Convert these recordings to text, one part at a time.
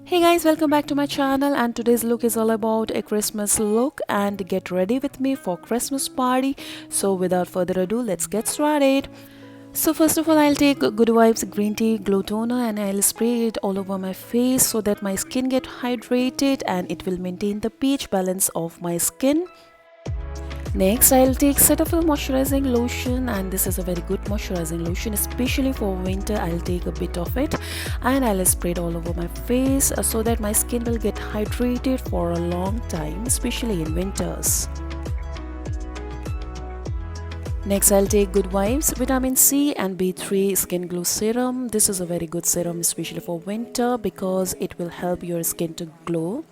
Hey guys, welcome back to my channel, and today's look is all about a Christmas look. And get ready with me for Christmas party. So without further ado, let's get started. So first of all, I'll take Good Vibes Green Tea Glow Toner and I'll spray it all over my face so that my skin get hydrated and it will maintain the pH balance of my skin. Next, I'll take Cetaphil moisturizing lotion, and this is a very good moisturizing lotion, especially for winter. I'll take a bit of it and I'll spray it all over my face so that my skin will get hydrated for a long time, especially in winters. Next, I'll take Good Vibes Vitamin C and B3 Skin Glow Serum. This is a very good serum, especially for winter, because it will help your skin to glow.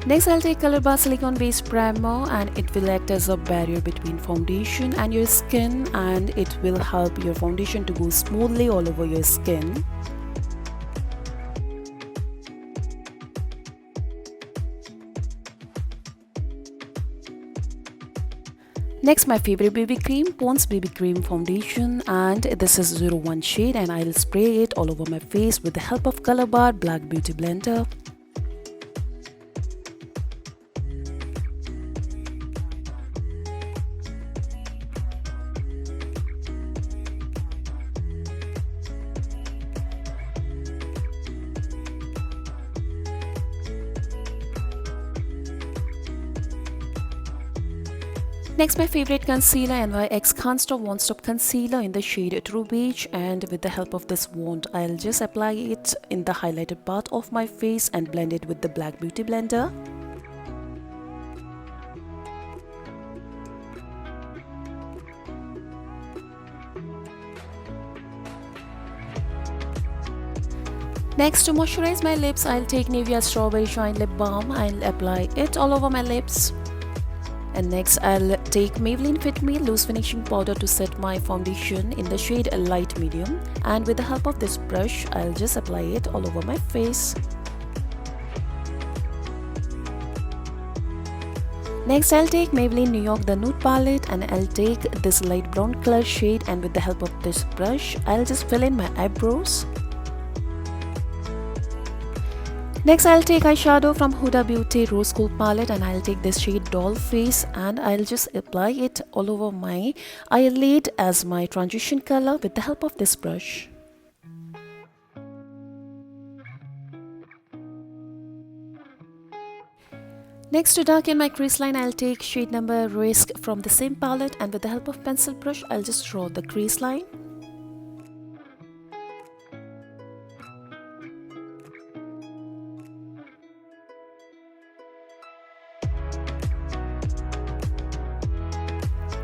Next, I'll take Colorbar Silicone Based Primer, and it will act as a barrier between foundation and your skin, and it will help your foundation to go smoothly all over your skin. Next, my favorite BB cream, Pond's BB Cream Foundation, and this is 01 shade, and I'll spray it all over my face with the help of Colorbar Black Beauty Blender. Next, my favorite concealer, NYX Can't Stop Won't Stop Concealer in the shade True Beige, and with the help of this wand, I'll just apply it in the highlighted part of my face and blend it with the Black Beauty Blender. Next, to moisturize my lips, I'll take Nivea Strawberry Shine Lip Balm. I'll apply it all over my lips. And next, I'll take Maybelline Fit Me Loose Finishing Powder to set my foundation in the shade Light Medium. And with the help of this brush, I'll just apply it all over my face. Next, I'll take Maybelline New York The Nude Palette, and I'll take this light brown color shade, and with the help of this brush, I'll just fill in my eyebrows. Next, I'll take eyeshadow from Huda Beauty Rose Gold Palette, and I'll take this shade Doll Face, and I'll just apply it all over my eyelid as my transition color with the help of this brush. Next, to darken my crease line, I'll take shade number Risk from the same palette, and with the help of pencil brush, I'll just draw the crease line.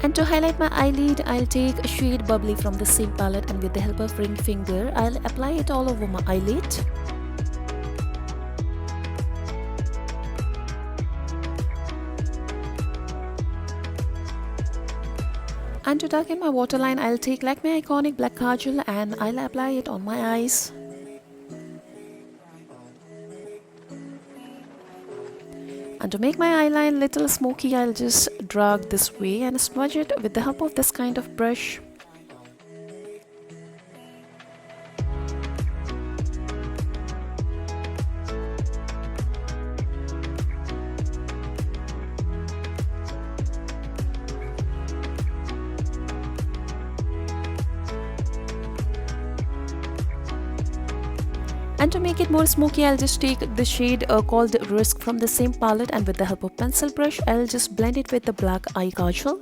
And to highlight my eyelid, I'll take a shade Bubbly from the same palette, and with the help of ring finger, I'll apply it all over my eyelid. And to darken my waterline, I'll take Lakme Iconic Black Kajal, and I'll apply it on my eyes. And to make my eyeline little smoky, I'll just drag this way and smudge it with the help of this kind of brush. And to make it more smoky, I'll just take the shade called Risk from the same palette, and with the help of pencil brush, I'll just blend it with the black eye kajal.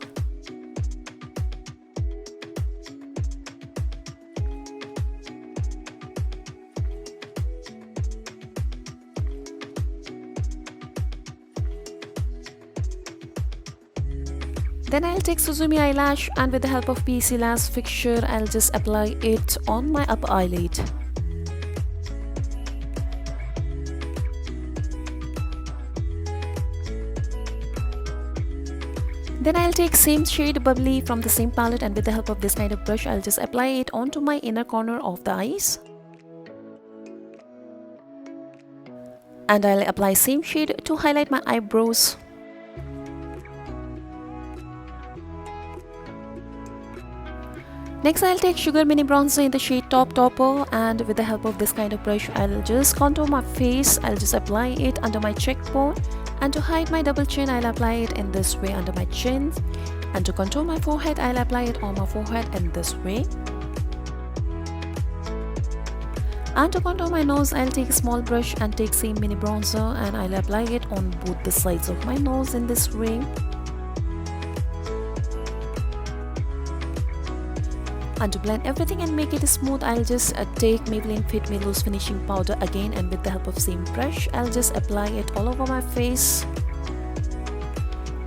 Then I'll take Suzumi eyelash, and with the help of PC Lash fixture, I'll just apply it on my upper eyelid. Then I'll take same shade Bubbly from the same palette, and with the help of this kind of brush I'll just apply it onto my inner corner of the eyes. And I'll apply same shade to highlight my eyebrows. Next I'll take Sugar Mini Bronzer in the shade Tauper, and with the help of this kind of brush I'll just contour my face. I'll just apply it under my cheekbone, and to hide my double chin I'll apply it in this way under my chin, and to contour my forehead I'll apply it on my forehead in this way. And to contour my nose I'll take a small brush and take same mini bronzer, and I'll apply it on both the sides of my nose in this way. And to blend everything and make it smooth, I'll just take Maybelline Fit Me Loose finishing powder again, and with the help of same brush I'll just apply it all over my face.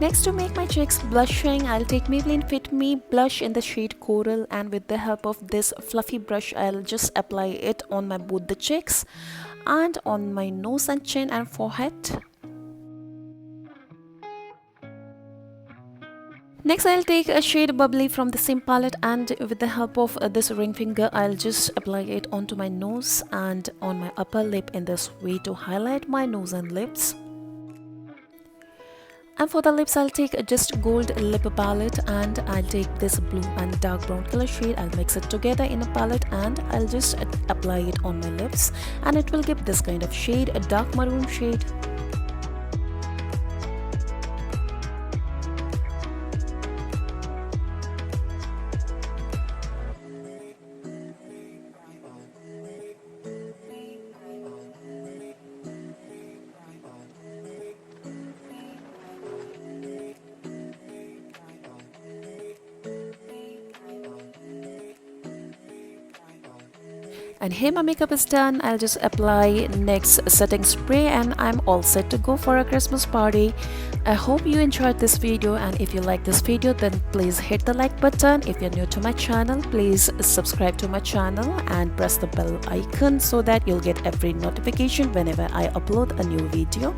Next, to make my cheeks blushing, I'll take Maybelline Fit Me Blush in the shade Coral, and with the help of this fluffy brush I'll just apply it on my both the cheeks and on my nose and chin and forehead. Next I'll take a shade Bubbly from the same palette, and with the help of this ring finger I'll just apply it onto my nose and on my upper lip in this way to highlight my nose and lips. And for the lips I'll take just gold lip palette, and I'll take this blue and dark brown color shade. I'll mix it together in a palette and I'll just apply it on my lips, and it will give this kind of shade, a dark maroon shade. And here my makeup is done. I'll just apply NYX setting spray, and I'm all set to go for a Christmas party. I hope you enjoyed this video, and if you like this video then please hit the like button. If you're new to my channel, please subscribe to my channel and press the bell icon so that you'll get every notification whenever I upload a new video.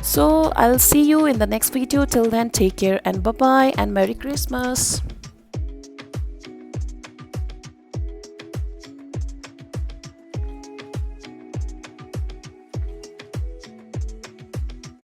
So I'll see you in the next video. Till then, take care and bye bye and Merry Christmas.